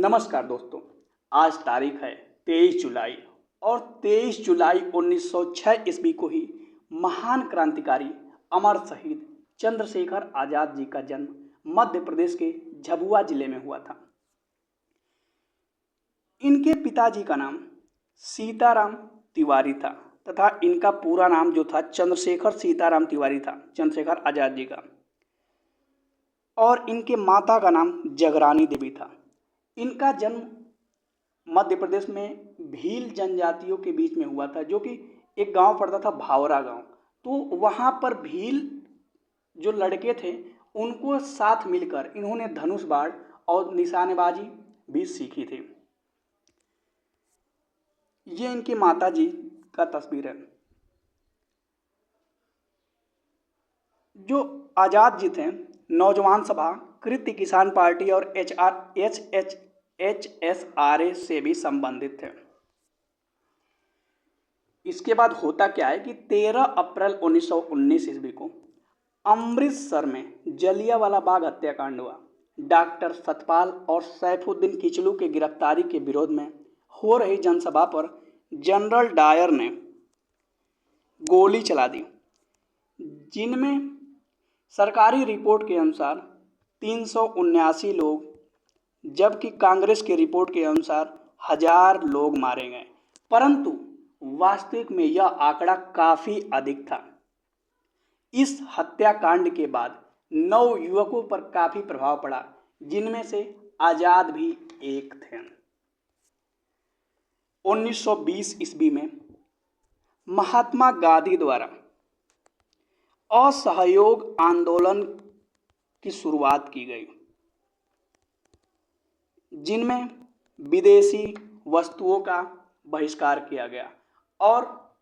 नमस्कार दोस्तों। आज तारीख है 23 जुलाई और 23 जुलाई 1906 ईस्वी को ही महान क्रांतिकारी अमर शहीद चंद्रशेखर आजाद जी का जन्म मध्य प्रदेश के झाबुआ जिले में हुआ था। इनके पिताजी का नाम सीताराम तिवारी था तथा इनका पूरा नाम जो था चंद्रशेखर सीताराम तिवारी था, चंद्रशेखर आजाद जी का। और इनके माता का नाम जगरानी देवी था। इनका जन्म मध्य प्रदेश में भील जनजातियों के बीच में हुआ था, जो कि एक गांव पड़ता था भावरा गांव। तो वहां पर भील जो लड़के थे उनको साथ मिलकर इन्होंने धनुष बाण और निशानेबाजी भी सीखी थी। ये इनकी माता जी का तस्वीर है। जो आजाद जी थे नौजवान सभा, कृत्य किसान पार्टी और HSRA से भी संबंधित थे। इसके बाद होता क्या है कि 13 अप्रैल 1919 ईस्वी को अमृतसर में जलियांवाला बाग हत्याकांड हुआ। डॉक्टर सतपाल और सैफुद्दीन किचलू के गिरफ्तारी के विरोध में हो रही जनसभा पर जनरल डायर ने गोली चला दी, जिनमें सरकारी रिपोर्ट के अनुसार 379 लोग, जबकि कांग्रेस की रिपोर्ट के अनुसार 1000 लोग मारे गए। परंतु वास्तविक में यह आंकड़ा काफी अधिक था। इस हत्याकांड के बाद 9 युवकों पर काफी प्रभाव पड़ा, जिनमें से आजाद भी एक थे। 1920 ईस्वी में महात्मा गांधी द्वारा असहयोग आंदोलन की शुरुआत की गई, जिनमें विदेशी वस्तुओं का बहिष्कार किया गया और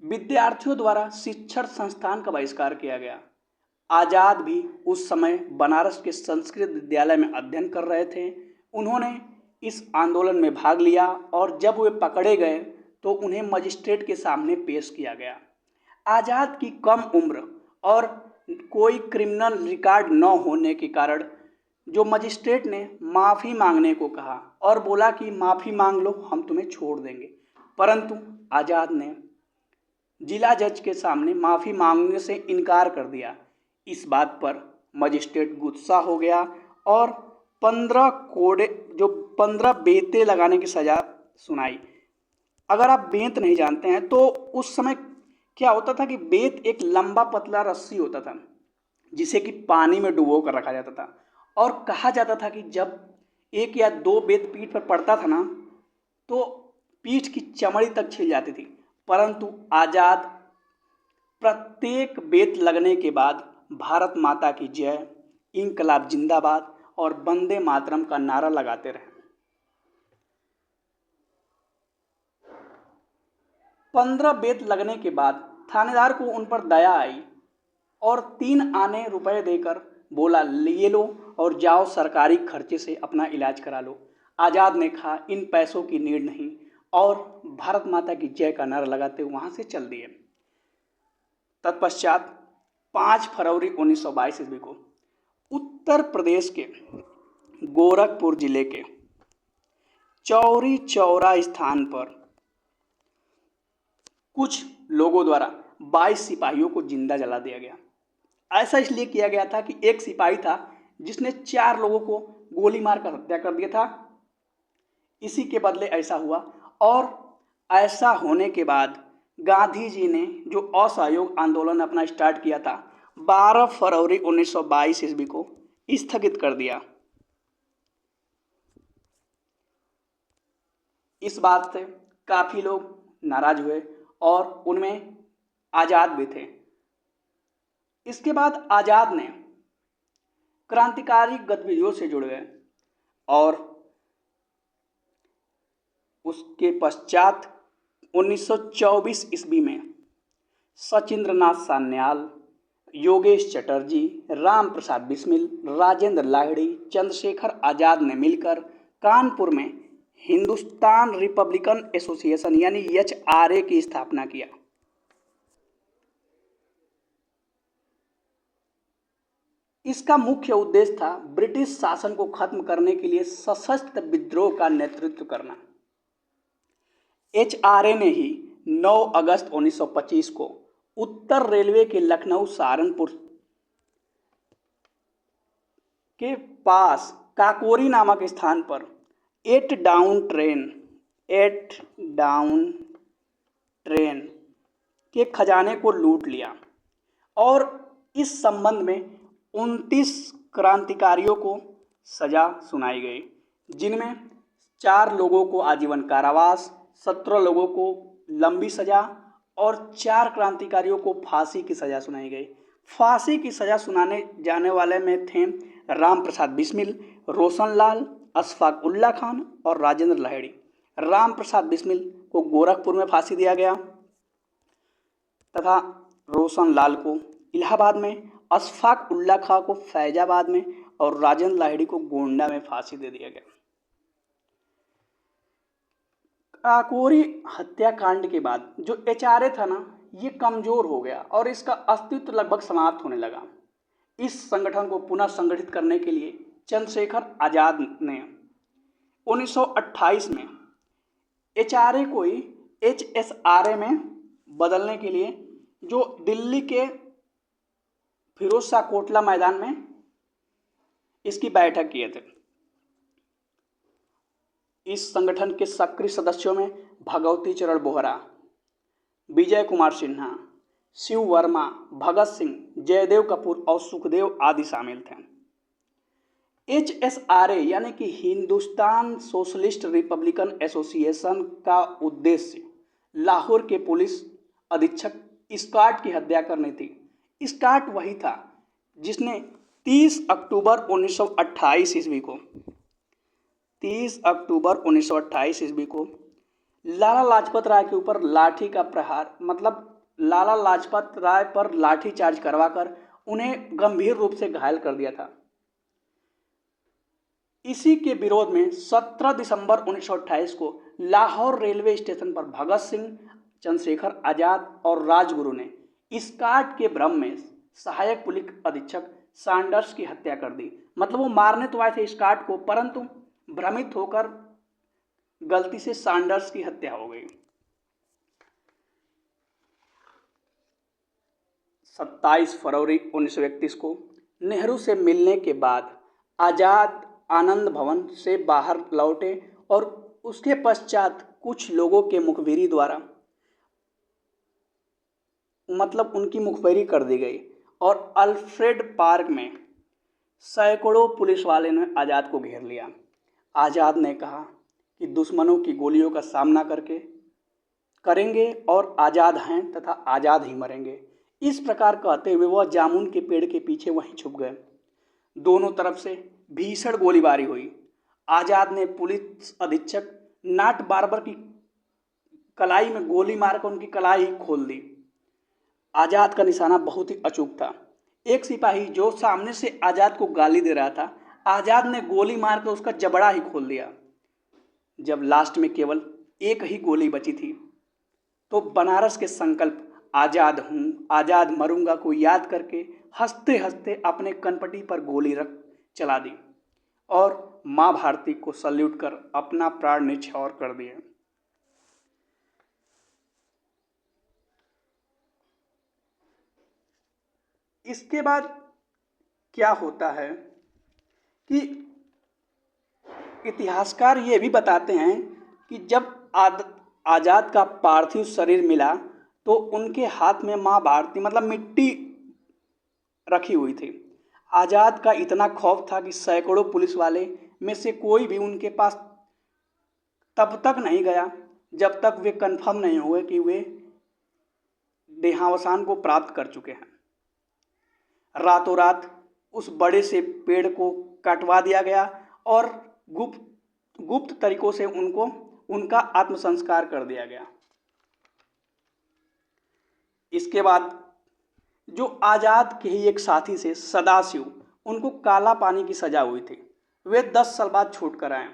विद्यार्थियों द्वारा शिक्षण संस्थान का बहिष्कार किया गया। आजाद भी उस समय बनारस के संस्कृत विद्यालय में अध्ययन कर रहे थे। उन्होंने इस आंदोलन में भाग लिया और जब वे पकड़े गए तो उन्हें मजिस्ट्रेट के सामने पेश किया गया। आजाद की कम उम्र और कोई क्रिमिनल रिकॉर्ड न होने के कारण जो मजिस्ट्रेट ने माफ़ी मांगने को कहा और बोला कि माफ़ी मांग लो, हम तुम्हें छोड़ देंगे। परंतु आजाद ने जिला जज के सामने माफ़ी मांगने से इनकार कर दिया। इस बात पर मजिस्ट्रेट गुस्सा हो गया और 15 बेंतें लगाने की सज़ा सुनाई। अगर आप बेंत नहीं जानते हैं तो उस समय क्या होता था कि बेंत एक लंबा पतला रस्सी होता था जिसे कि पानी में डुबो कर रखा जाता था, और कहा जाता था कि जब 1 या 2 बेंत पीठ पर पड़ता था ना तो पीठ की चमड़ी तक छिल जाती थी। परंतु आजाद प्रत्येक बेंत लगने के बाद भारत माता की जय, इंकलाब जिंदाबाद और वंदे मातरम का नारा लगाते रहे। 15 बेंत लगने के बाद थानेदार को उन पर दया आई और 3 आने रुपए देकर बोला, ये लो और जाओ सरकारी खर्चे से अपना इलाज करा लो। आजाद ने कहा इन पैसों की नीड नहीं और भारत माता की जय का नारा लगाते हुए वहां से चल दिए। तत्पश्चात 5 फरवरी 1922 ईस्वी को उत्तर प्रदेश के गोरखपुर जिले के चौरी चौरा स्थान पर कुछ लोगों द्वारा 22 सिपाहियों को जिंदा जला दिया गया। ऐसा इसलिए किया गया था कि एक सिपाही था जिसने 4 लोगों को गोली मारकर हत्या कर दिया था। इसी के बदले ऐसा हुआ और ऐसा होने के बाद गांधी जी ने जो असहयोग आंदोलन अपना स्टार्ट किया था 12 फरवरी 1922 ईस्वी को स्थगित कर दिया। इस बात से काफी लोग नाराज हुए और उनमें आजाद भी थे। इसके बाद आजाद ने क्रांतिकारी गतिविधियों से जुड़ गए और उसके पश्चात 1924 ईस्वी में सचिंद्रनाथ सान्याल, योगेश चटर्जी, राम प्रसाद बिस्मिल, राजेंद्र लाहिड़ी, चंद्रशेखर आजाद ने मिलकर कानपुर में हिंदुस्तान रिपब्लिकन एसोसिएशन यानी HRA की स्थापना किया। इसका मुख्य उद्देश्य था ब्रिटिश शासन को खत्म करने के लिए सशस्त्र विद्रोह का नेतृत्व करना। एचआरए ने ही 9 अगस्त 1925 को उत्तर रेलवे के लखनऊ सहारनपुर के पास काकोरी नामक स्थान पर एट डाउन ट्रेन के खजाने को लूट लिया और इस संबंध में 29 क्रांतिकारियों को सजा सुनाई गई, जिनमें 4 लोगों को आजीवन कारावास, 17 लोगों को लंबी सजा और 4 क्रांतिकारियों को फांसी की सजा सुनाई गई। फांसी की सजा सुनाने जाने वाले में थे राम प्रसाद बिस्मिल, रोशन लाल, अशफाक उल्ला खान और राजेंद्र लाहिड़ी। राम प्रसाद बिस्मिल को गोरखपुर में फांसी दिया गया तथा रोशन लाल को इलाहाबाद में, अशफाक उल्ला खां को फैजाबाद में और राजेंद्र लाहिड़ी को गोंडा में फांसी दे दिया गया। काकोरी हत्याकांड के बाद जो एचआरए था ना, ये कमजोर हो गया और इसका अस्तित्व लगभग समाप्त होने लगा। इस संगठन को पुनः संगठित करने के लिए चंद्रशेखर आजाद ने 1928 में एचआरए को ही एचएसआरए में बदलने के लिए जो दिल्ली के फिरोज शाह कोटला मैदान में इसकी बैठक किए थे। इस संगठन के सक्रिय सदस्यों में भगवती चरण बोहरा, विजय कुमार सिन्हा, शिव वर्मा, भगत सिंह, जयदेव कपूर और सुखदेव आदि शामिल थे। एचएसआरए यानी कि हिंदुस्तान सोशलिस्ट रिपब्लिकन एसोसिएशन का उद्देश्य लाहौर के पुलिस अधीक्षक स्कॉट की हत्या करनी थी। स्कॉट वही था जिसने 30 अक्टूबर 1928 ईस्वी को लाला लाजपत राय के ऊपर लाठी का प्रहार, मतलब लाला लाजपत राय पर लाठी चार्ज करवाकर उन्हें गंभीर रूप से घायल कर दिया था। इसी के विरोध में 17 दिसंबर 1928 को लाहौर रेलवे स्टेशन पर भगत सिंह, चंद्रशेखर आजाद और राजगुरु ने स्कॉट के भ्रम में सहायक पुलिस अधीक्षक सैंडर्स की हत्या कर दी। मतलब वो मारने तो आए थे स्कॉट को, परंतु भ्रमित होकर गलती से सैंडर्स की हत्या हो गई। 27 फरवरी 1931 को नेहरू से मिलने के बाद आजाद आनंद भवन से बाहर लौटे और उसके पश्चात कुछ लोगों के मुखबिरी द्वारा मतलब उनकी मुखबिरी कर दी गई और अल्फ्रेड पार्क में सैकड़ों पुलिस वाले ने आज़ाद को घेर लिया। आज़ाद ने कहा कि दुश्मनों की गोलियों का सामना करेंगे और आज़ाद हैं तथा आज़ाद ही मरेंगे। इस प्रकार कहते हुए वह जामुन के पेड़ के पीछे वहीं छुप गए। दोनों तरफ से भीषण गोलीबारी हुई। आज़ाद ने पुलिस अधीक्षक नाट बार्बर की कलाई में गोली मारकर उनकी कलाई ही खोल दी। आज़ाद का निशाना बहुत ही अचूक था। एक सिपाही जो सामने से आज़ाद को गाली दे रहा था, आज़ाद ने गोली मारकर उसका जबड़ा ही खोल दिया। जब लास्ट में केवल एक ही गोली बची थी तो बनारस के संकल्प आज़ाद हूँ आज़ाद मरूंगा को याद करके हंसते हंसते अपने कनपटी पर गोली रख चला दी और माँ भारती को सल्यूट कर अपना प्राण न्यौछावर कर दिए। इसके बाद क्या होता है कि इतिहासकार ये भी बताते हैं कि जब आज़ाद का पार्थिव शरीर मिला तो उनके हाथ में माँ भारती मतलब मिट्टी रखी हुई थी। आज़ाद का इतना खौफ था कि सैकड़ों पुलिस वाले में से कोई भी उनके पास तब तक नहीं गया जब तक वे कंफर्म नहीं हुए कि वे देहावसान को प्राप्त कर चुके हैं। रातों रात उस बड़े से पेड़ को कटवा दिया गया और गुप्त तरीकों से उनका आत्मसंस्कार कर दिया गया। इसके बाद जो आज़ाद के ही एक साथी से सदाशिव, उनको काला पानी की सजा हुई थी, वे 10 साल बाद छूट कर आए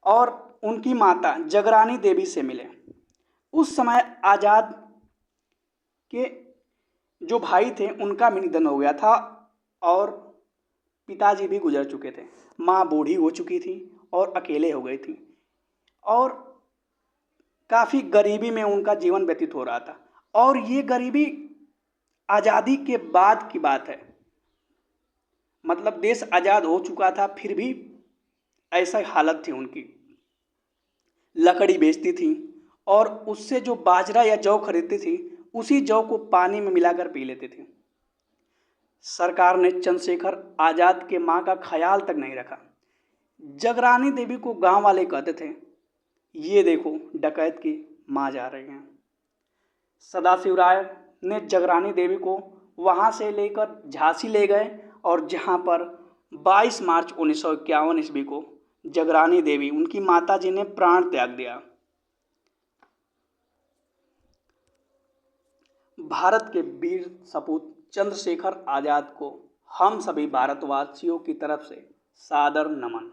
और उनकी माता जगरानी देवी से मिले। उस समय आज़ाद के जो भाई थे उनका भी निधन हो गया था और पिताजी भी गुजर चुके थे। माँ बूढ़ी हो चुकी थी और अकेले हो गई थी और काफ़ी गरीबी में उनका जीवन व्यतीत हो रहा था। और ये गरीबी आज़ादी के बाद की बात है, मतलब देश आज़ाद हो चुका था फिर भी ऐसा हालत थी उनकी। लकड़ी बेचती थी और उससे जो बाजरा या जौ खरीदती थी उसी जौ को पानी में मिलाकर पी लेती थी। सरकार ने चंद्रशेखर आज़ाद के मां का ख्याल तक नहीं रखा। जगरानी देवी को गांव वाले कहते थे, ये देखो डकैत की मां जा रही हैं। सदाशिव राय ने जगरानी देवी को वहां से लेकर झांसी ले गए और जहां पर 22 मार्च 1951 ईस्वी को जगरानी देवी उनकी माता जी ने प्राण त्याग दिया। भारत के वीर सपूत चंद्रशेखर आज़ाद को हम सभी भारतवासियों की तरफ से सादर नमन।